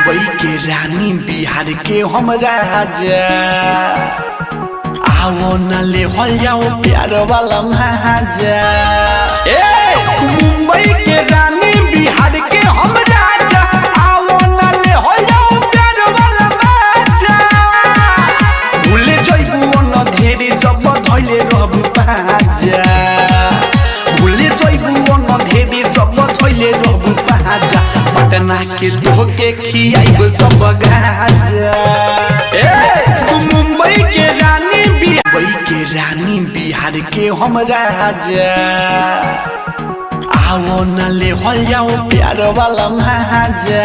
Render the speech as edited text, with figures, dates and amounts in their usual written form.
मुंबई के रानी बिहार के हम राजा आओ न ले हो जाओ प्यार वाला महाजा। मुंबई के रानी बिहार के हम राजा आओ न ले हो जाओ प्यार वाला महाजा। भूले जइबू न ढेरे जब धइले रहबू पाजा। भूले जइबू न ढेरे जब धइले रहबू पाजा। पटना के धोके खियाइब सब गाजा। मुंबई के रानी बिहार के हम राजा आओ न ले हो जाओ प्यार वाला महाजा।